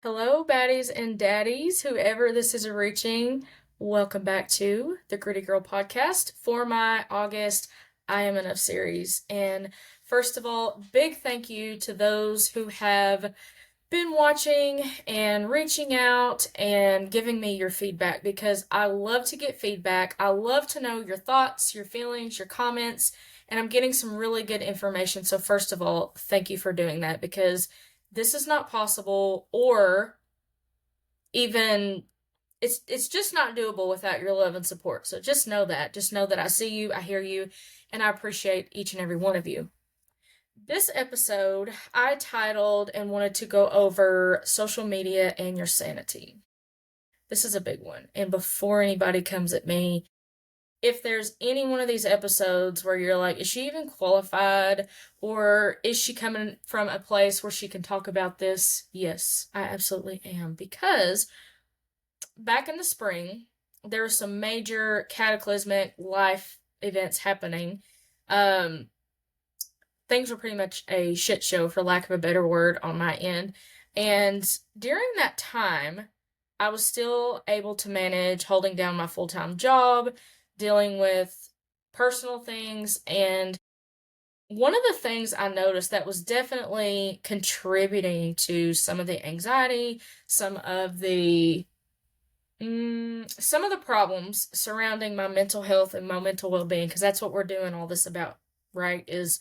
Hello, baddies and daddies, whoever this is reaching. Welcome back to the Gritty Girl podcast for my August I Am Enough series. And first of all, big thank you to those who have been watching and reaching out and giving me your feedback because I love to get feedback. I love to know your thoughts, your feelings, your comments, and I'm getting some really good information. So, first of all, thank you for doing that because this is not possible or even it's just not doable without your love and support. So just know that. Just know that I see you, I hear you, and I appreciate each and every one of you. This episode I titled and wanted to go over social media and your sanity. This is a big one. And before anybody comes at me, if there's any one of these episodes where you're like, is she even qualified? Or is she coming from a place where she can talk about this? Yes, I absolutely am. Because back in the spring, there were some major cataclysmic life events happening. Um, Things were pretty much a shit show, for lack of a better word, on my end. And during that time, I was still able to manage holding down my full time job, dealing with personal things. And one of the things I noticed that was definitely contributing to some of the anxiety, some of the problems surrounding my mental health and my mental well-being, because that's what we're doing all this about, right? Is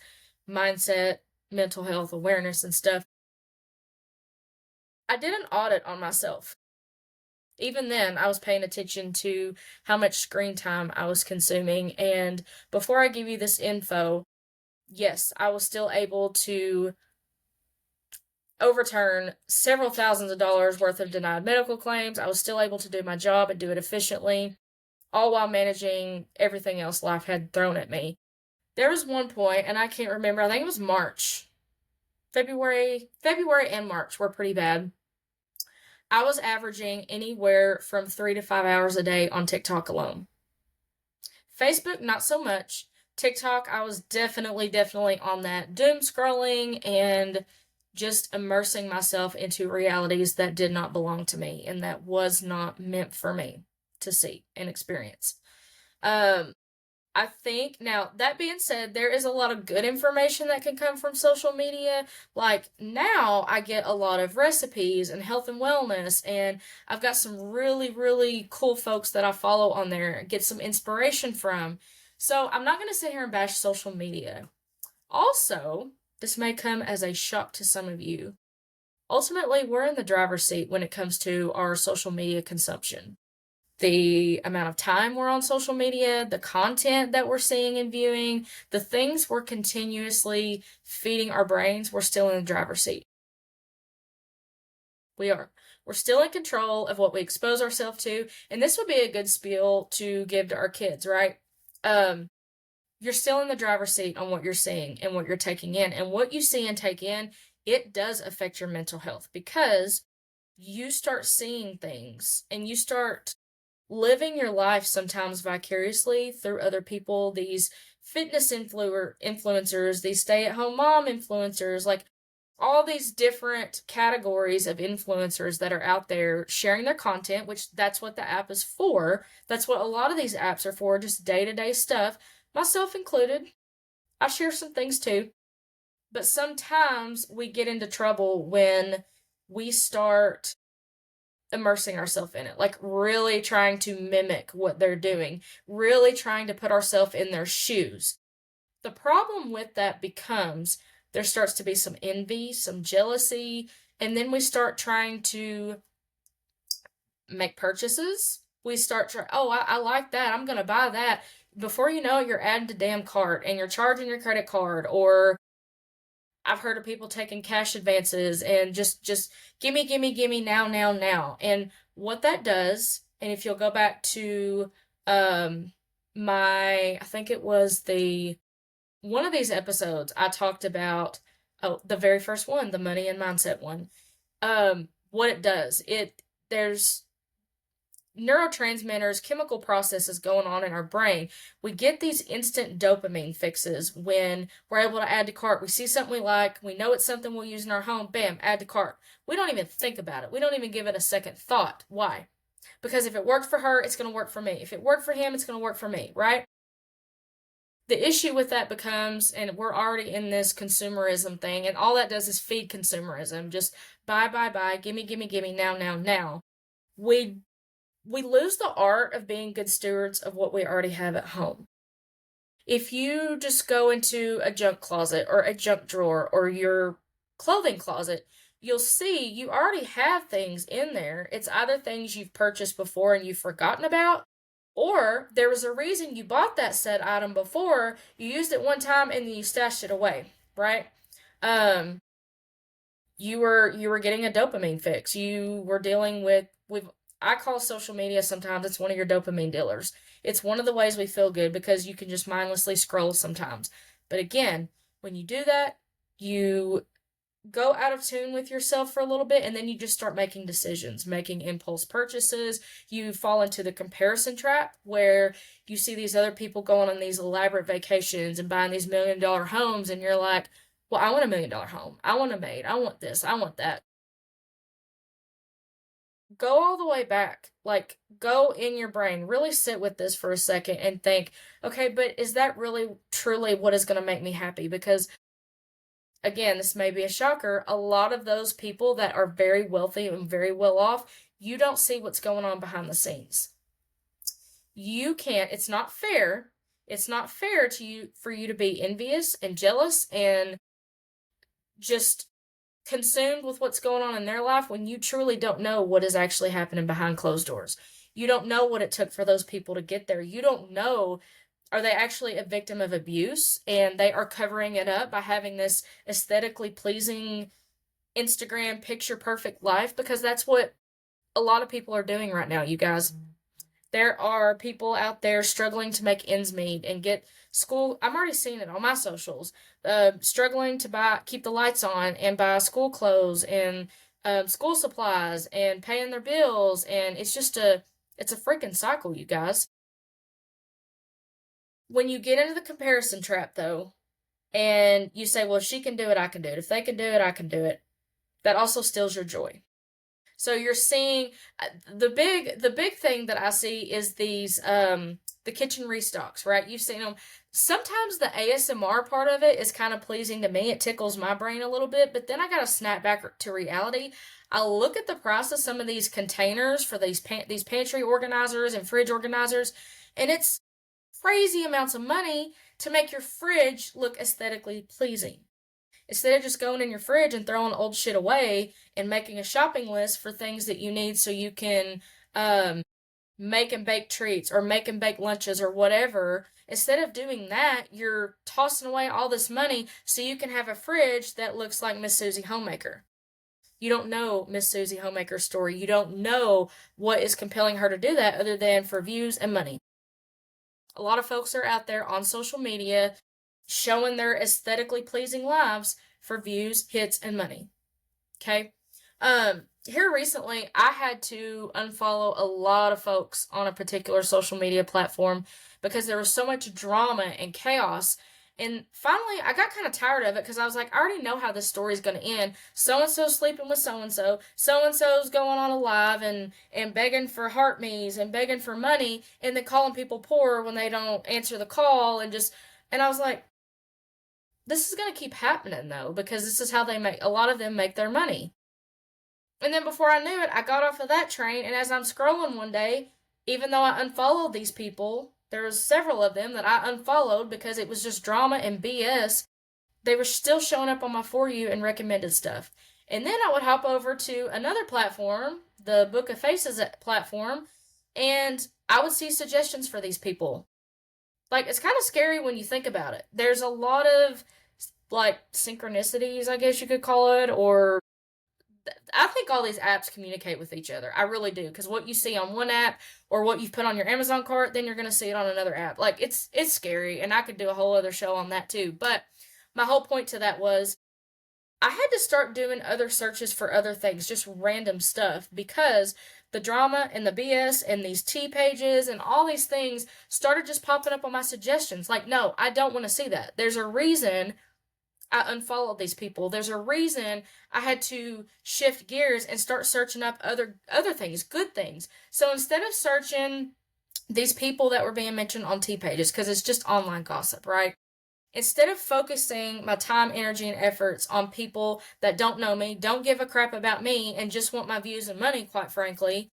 mindset, mental health awareness and stuff. I did an audit on myself. Even then, I was paying attention to how much screen time I was consuming. And before I give you this info, yes, I was still able to overturn several thousands of dollars worth of denied medical claims. I was still able to do my job and do it efficiently, all while managing everything else life had thrown at me. There was one point, and I can't remember, I think it was March. February and March were pretty bad. I was averaging anywhere from 3 to 5 hours a day on TikTok alone. Facebook, not so much. TikTok, I was definitely on that doom scrolling and just immersing myself into realities that did not belong to me and that was not meant for me to see and experience. Um, I think now, that being said, there is a lot of good information that can come from social media. Like now, I get a lot of recipes and health and wellness, and I've got some really cool folks that I follow on there, get some inspiration from. So I'm not going to sit here and bash social media. Also, this may come as a shock to some of you. Ultimately, we're in the driver's seat when it comes to our social media consumption, the amount of time we're on social media, the content that we're seeing and viewing, the things we're continuously feeding our brains, we're still in the driver's seat. We are. We're still in control of what we expose ourselves to, and this would be a good spiel to give to our kids, right? Um, you're still in the driver's seat on what you're seeing and what you're taking in, and what you see and take in, it does affect your mental health because you start seeing things and you start living your life sometimes vicariously through other people, these influencers, these stay-at-home mom influencers, like all these different categories of influencers that are out there sharing their content, which that's what the app is for. That's what a lot of these apps are for, just day-to-day stuff, myself included. I share some things too. But sometimes we get into trouble when we start immersing ourselves in it, like really trying to mimic what they're doing, really trying to put ourselves in their shoes. The problem with that becomes there starts to be some envy, some jealousy, and then we start trying to make purchases. We start trying, oh, I like that, I'm gonna buy that. Before you know it, you're adding to damn cart and you're charging your credit card, or I've heard of people taking cash advances and just gimme now. And what that does, and if you'll go back to um I think it was the one of these episodes I talked about, oh, the very first one, the money and mindset one. What it does, there's neurotransmitters, chemical processes going on in our brain. We get these instant dopamine fixes when we're able to add to cart. We see something we like, we know it's something we'll use in our home, bam, add to cart. We don't even think about it. We don't even give it a second thought. Why? Because if it worked for her, it's going to work for me. If it worked for him, it's going to work for me, right? The issue with that becomes, and we're already in this consumerism thing, and all that does is feed consumerism. Just buy, gimme, gimme, gimme, now, now, now. We we lose the art of being good stewards of what we already have at home. If you just go into a junk closet or a junk drawer or your clothing closet, you'll see you already have things in there. It's either things you've purchased before and you've forgotten about, or there was a reason you bought that said item before, you used it one time and then you stashed it away, right? Um, you were getting a dopamine fix. You were dealing with I call social media sometimes it's one of your dopamine dealers. It's one of the ways we feel good because you can just mindlessly scroll sometimes. But again, when you do that, you go out of tune with yourself for a little bit and then you just start making decisions, making impulse purchases. You fall into the comparison trap where you see these other people going on these elaborate vacations and buying these $1 million homes and you're like, well, I want $1 million home. I want a maid. I want this. I want that. Go all the way back. Like, go in your brain. Really sit with this for a second and think, okay, but is that really truly what is going to make me happy? Because, again, this may be a shocker. A lot of those people that are very wealthy and very well off, you don't see what's going on behind the scenes. You can't, it's not fair. It's not fair to you for you to be envious and jealous and just consumed with what's going on in their life when you truly don't know what is actually happening behind closed doors. You don't know what it took for those people to get there. You don't know, are they actually a victim of abuse and they are covering it up by having this aesthetically pleasing Instagram picture perfect life? Because that's what a lot of people are doing right now, you guys. There are people out there struggling to make ends meet and get school. I'm already seeing it on my socials. Struggling to keep the lights on and buy school clothes and school supplies and paying their bills, and it's a freaking cycle, you guys. When you get into the comparison trap, though, and you say, "Well, if she can do it, I can do it. If they can do it, I can do it," that also steals your joy. So you're seeing the big thing that I see is these the kitchen restocks, right? You've seen them. Sometimes the ASMR part of it is kind of pleasing to me. It tickles my brain a little bit, but then I got to snap back to reality. I look at the price of some of these containers for these pantry organizers and fridge organizers, and it's crazy amounts of money to make your fridge look aesthetically pleasing. Instead of just going in your fridge and throwing old shit away and making a shopping list for things that you need so you can make and bake treats or make and bake lunches or whatever, instead of doing that, you're tossing away all this money so you can have a fridge that looks like Miss Susie Homemaker. You don't know Miss Susie Homemaker's story. You don't know what is compelling her to do that other than for views and money. A lot of folks are out there on social media showing their aesthetically pleasing lives for views, hits, and money. Okay? Here recently, I had to unfollow a lot of folks on a particular social media platform because there was so much drama and chaos. And finally, I got kind of tired of it because I was like, I already know how this story is going to end. So and so's sleeping with so and so. So and so's going on a live and begging for heart me's and begging for money and then calling people poor when they don't answer the call and I was like, this is going to keep happening though because this is how a lot of them make their money. And then before I knew it, I got off of that train, and as I'm scrolling one day, even though I unfollowed these people, there was several of them that I unfollowed because it was just drama and BS. They were still showing up on my For You and recommended stuff. And then I would hop over to another platform, the Book of Faces platform, and I would see suggestions for these people. Like, it's kind of scary when you think about it. There's a lot of, like, synchronicities, I guess you could call it, or I think all these apps communicate with each other. I really do. Because what you see on one app or what you've put on your Amazon cart, then you're going to see it on another app. Like, it's scary. And I could do a whole other show on that too. But my whole point to that was I had to start doing other searches for other things, just random stuff, because the drama and the BS and these T pages and all these things started just popping up on my suggestions. Like, no, I don't want to see that. There's a reason I unfollowed these people. There's a reason I had to shift gears and start searching up other things, good things. So instead of searching these people that were being mentioned on T pages, because it's just online gossip, right? Instead of focusing my time, energy, and efforts on people that don't know me, don't give a crap about me, and just want my views and money, quite frankly,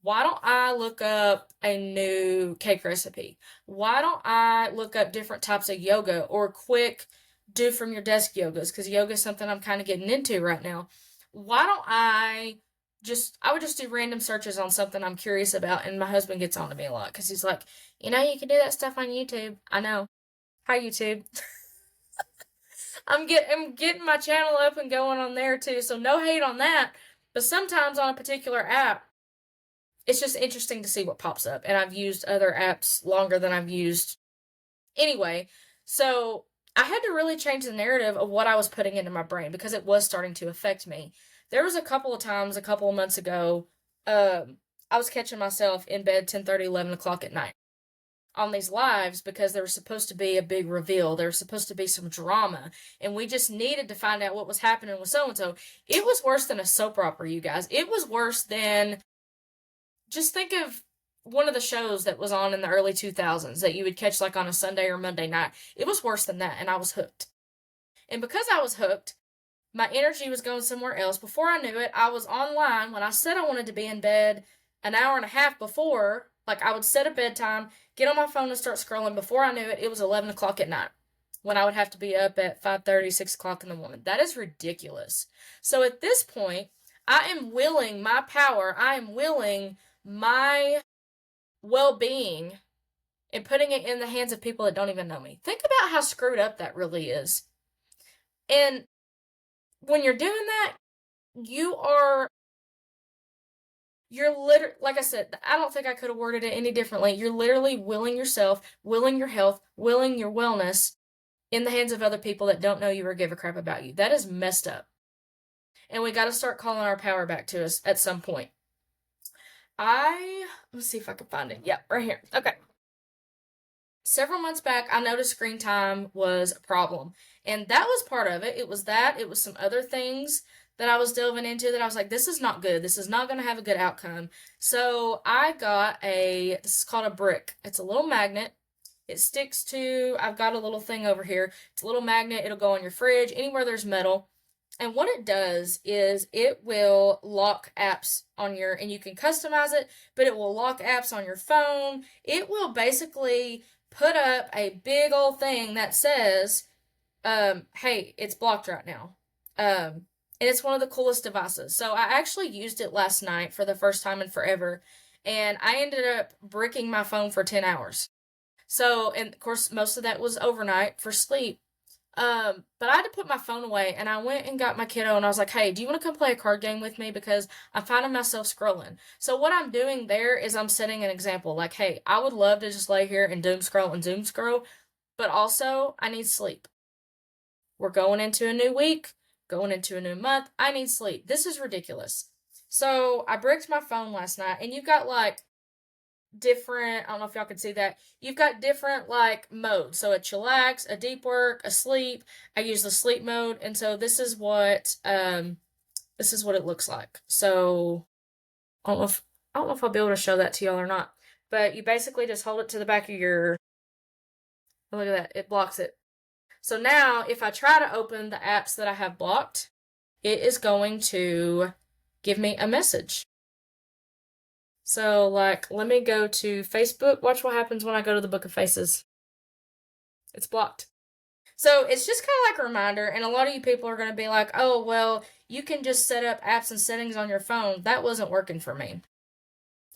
why don't I look up a new cake recipe? Why don't I look up different types of yoga or quick do from your desk yogas? Because yoga is something I'm kind of getting into right now. Why don't I would just do random searches on something I'm curious about, and my husband gets on to me a lot because he's like, you can do that stuff on YouTube. I know. Hi, YouTube. I'm getting my channel up and going on there too, so no hate on that. But sometimes on a particular app, it's just interesting to see what pops up. And I've used other apps longer than I've used. Anyway, so I had to really change the narrative of what I was putting into my brain because it was starting to affect me. There was a couple of times a couple of months ago, I was catching myself in bed 10:30, 11 o'clock at night on these lives because there was supposed to be a big reveal. There was supposed to be some drama, and we just needed to find out what was happening with so and so. It was worse than a soap opera, you guys. It was worse than, just think of one of the shows that was on in the early 2000s that you would catch like on a Sunday or Monday night. It was worse than that, and I was hooked. And because I was hooked, my energy was going somewhere else. Before I knew it, I was online when I said I wanted to be in bed an hour and a half before. Like, I would set a bedtime, get on my phone and start scrolling. Before I knew it, it was 11 o'clock at night when I would have to be up at 5:30, 6 o'clock in the morning. That is ridiculous. So at this point, I am willing my power, I am willing my well-being and putting it in the hands of people that don't even know me. Think about how screwed up that really is. And when you're doing that, you are you're literally, like I said, I don't think I could have worded it any differently. You're literally willing yourself, willing your health, willing your wellness in the hands of other people that don't know you or give a crap about you. That is messed up. And we got to start calling our power back to us at some point. Let's see if I can find it. Yeah, right here. Okay. Several months back, I noticed screen time was a problem. And that was part of it. It was that. It was some other things that I was delving into that I was like, this is not good. This is not going to have a good outcome. So I got this is called a brick. It's a little magnet. It sticks to, I've got a little thing over here. It's a little magnet. It'll go on your fridge, anywhere there's metal. And what it does is it will lock apps on and you can customize it, but it will lock apps on your phone. It will basically put up a big old thing that says, hey, it's blocked right now. And it's one of the coolest devices. So I actually used it last night for the first time in forever, and I ended up bricking my phone for 10 hours. So, and of course, most of that was overnight for sleep. But I had to put my phone away, and I went and got my kiddo, and I was like, hey, do you want to come play a card game with me? Because I'm finding myself scrolling. So what I'm doing there is I'm setting an example. Like, hey, I would love to just lay here and doom scroll and zoom scroll, but also I need sleep. We're going into a new week, going into a new month. I need sleep. This is ridiculous. So I bricked my phone last night, and you've got like different, I don't know if y'all can see that, you've got different like modes. So a chillax, a deep work, a sleep. I use the sleep mode, and so this is what it looks like. So I don't know if I'll be able to show that to y'all or not, but you basically just hold it to the back of your, look at that, it blocks it. So now if I try to open the apps that I have blocked, it is going to give me a message. So, like, let me go to Facebook. Watch what happens when I go to the Book of Faces. It's blocked. So, it's just kind of like a reminder, and a lot of you people are going to be like, oh, well, you can just set up apps and settings on your phone. That wasn't working for me.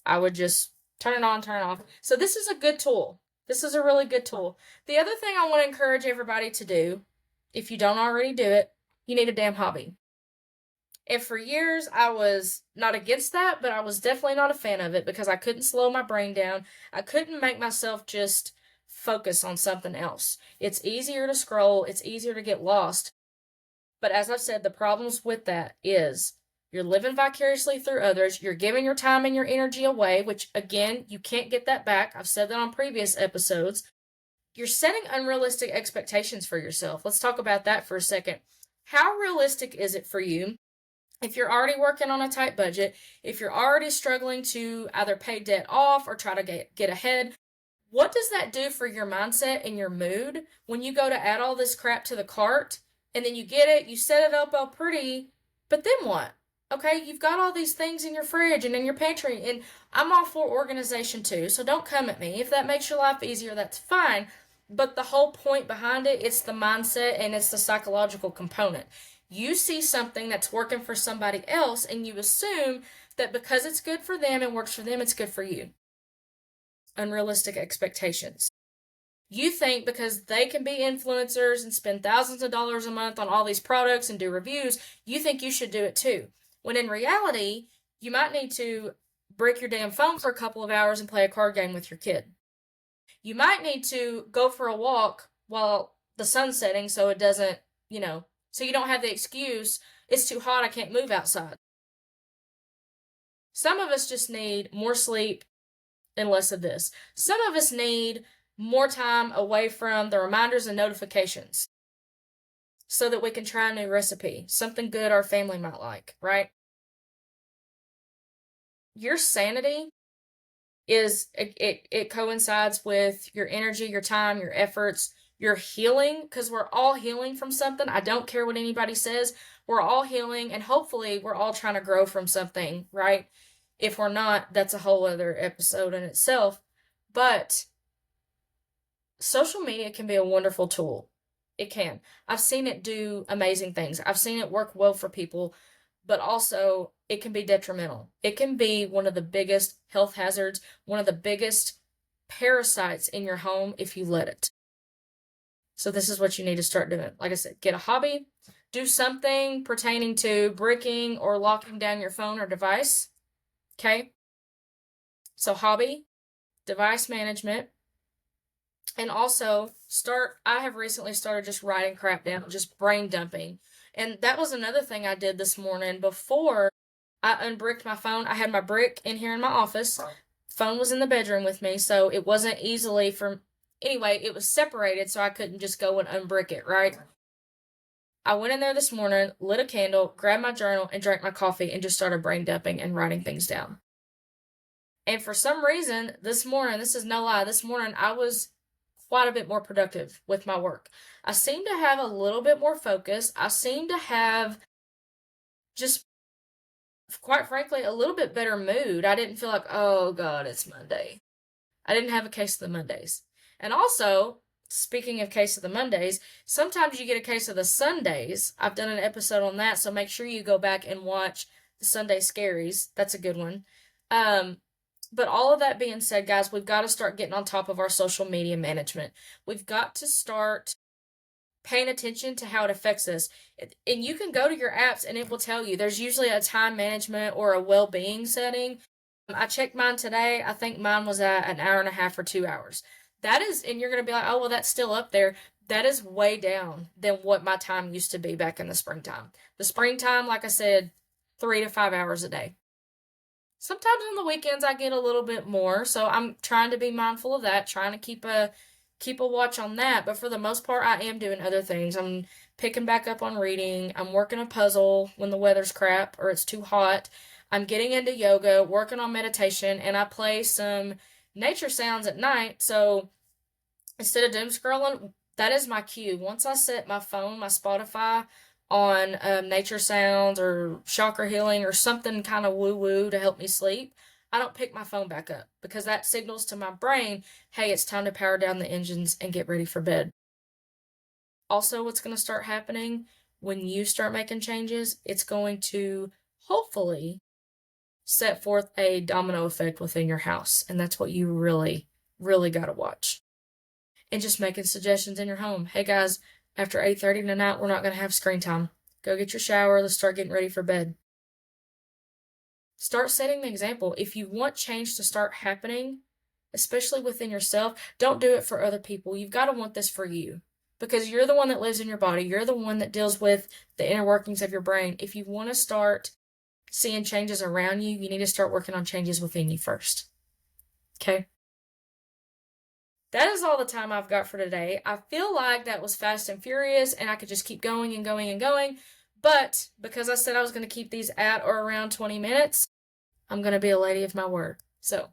I would just turn it on, turn it off. So, this is a good tool. This is a really good tool. The other thing I want to encourage everybody to do, if you don't already do it, you need a damn hobby. And for years, I was not against that, but I was definitely not a fan of it because I couldn't slow my brain down. I couldn't make myself just focus on something else. It's easier to scroll, it's easier to get lost. But as I've said, the problems with that is you're living vicariously through others. You're giving your time and your energy away, which again, you can't get that back. I've said that on previous episodes. You're setting unrealistic expectations for yourself. Let's talk about that for a second. How realistic is it for you if you're already working on a tight budget, if you're already struggling to either pay debt off or try to get ahead? What does that do for your mindset and your mood when you go to add all this crap to the cart and then you get it, you set it up all pretty, but then what? Okay, you've got all these things in your fridge and in your pantry, and I'm all for organization too, so don't come at me. If that makes your life easier, that's fine. But the whole point behind it, it's the mindset and it's the psychological component. You see something that's working for somebody else and you assume that because it's good for them and works for them, it's good for you. Unrealistic expectations. You think because they can be influencers and spend thousands of dollars a month on all these products and do reviews, you think you should do it too. When in reality, you might need to break your damn phone for a couple of hours and play a card game with your kid. You might need to go for a walk while the sun's setting so it doesn't, so you don't have the excuse, it's too hot, I can't move outside. Some of us just need more sleep and less of this. Some of us need more time away from the reminders and notifications so that we can try a new recipe, something good our family might like, right? Your sanity it coincides with your energy, your time, your efforts, your healing, because we're all healing from something. I don't care what anybody says. We're all healing, and hopefully we're all trying to grow from something, right? If we're not, that's a whole other episode in itself. But social media can be a wonderful tool. It can. I've seen it do amazing things. I've seen it work well for people, but also it can be detrimental. It can be one of the biggest health hazards, one of the biggest parasites in your home if you let it. So this is what you need to start doing. Like I said, get a hobby, do something pertaining to bricking or locking down your phone or device. Okay? So hobby, device management, and also I have recently started just writing crap down, just brain dumping. And that was another thing I did this morning before I unbricked my phone. I had my brick in here in my office. Phone was in the bedroom with me, so it wasn't easily anyway, it was separated so I couldn't just go and unbrick it, right? I went in there this morning, lit a candle, grabbed my journal, and drank my coffee and just started brain dumping and writing things down. And for some reason, this morning, this is no lie, this morning I was quite a bit more productive with my work. I seem to have a little bit more focus. I seem to have just, quite frankly, a little bit better mood. I didn't feel like, oh God, it's Monday. I didn't have a case of the Mondays. And also, speaking of case of the Mondays, sometimes you get a case of the Sundays. I've done an episode on that, so make sure you go back and watch the Sunday Scaries. That's a good one. But all of that being said, guys, we've got to start getting on top of our social media management. We've got to start paying attention to how it affects us. And you can go to your apps and it will tell you. There's usually a time management or a well-being setting. I checked mine today. I think mine was at an hour and a half or 2 hours. That is, and you're going to be like, oh, well, that's still up there. That is way down than what my time used to be back in the springtime. The springtime, like I said, 3 to 5 hours a day. Sometimes on the weekends I get a little bit more, so I'm trying to be mindful of that, trying to keep a watch on that, but for the most part I am doing other things. I'm picking back up on reading, I'm working a puzzle when the weather's crap or it's too hot. I'm getting into yoga, working on meditation, and I play some nature sounds at night, so instead of doom scrolling, that is my cue. Once I set my phone, my Spotify, on nature sounds or chakra healing or something kind of woo-woo to help me sleep, I don't pick my phone back up because that signals to my brain, hey, it's time to power down the engines and get ready for bed. Also, what's going to start happening when you start making changes, it's going to hopefully set forth a domino effect within your house. And that's what you really, really got to watch. And just making suggestions in your home. Hey guys, after 8:30 tonight, we're not going to have screen time. Go get your shower. Let's start getting ready for bed. Start setting the example. If you want change to start happening, especially within yourself, don't do it for other people. You've got to want this for you. because you're the one that lives in your body. You're the one that deals with the inner workings of your brain. If you want to start seeing changes around you, you need to start working on changes within you first. Okay? That is all the time I've got for today. I feel like that was fast and furious and I could just keep going and going and going. But because I said I was going to keep these at or around 20 minutes, I'm going to be a lady of my word. So,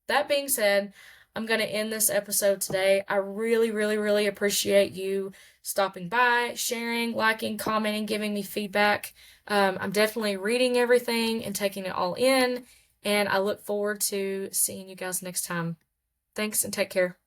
that being said, I'm going to end this episode today. I really, really, really appreciate you stopping by, sharing, liking, commenting, giving me feedback. I'm definitely reading everything and taking it all in, and I look forward to seeing you guys next time. Thanks and take care.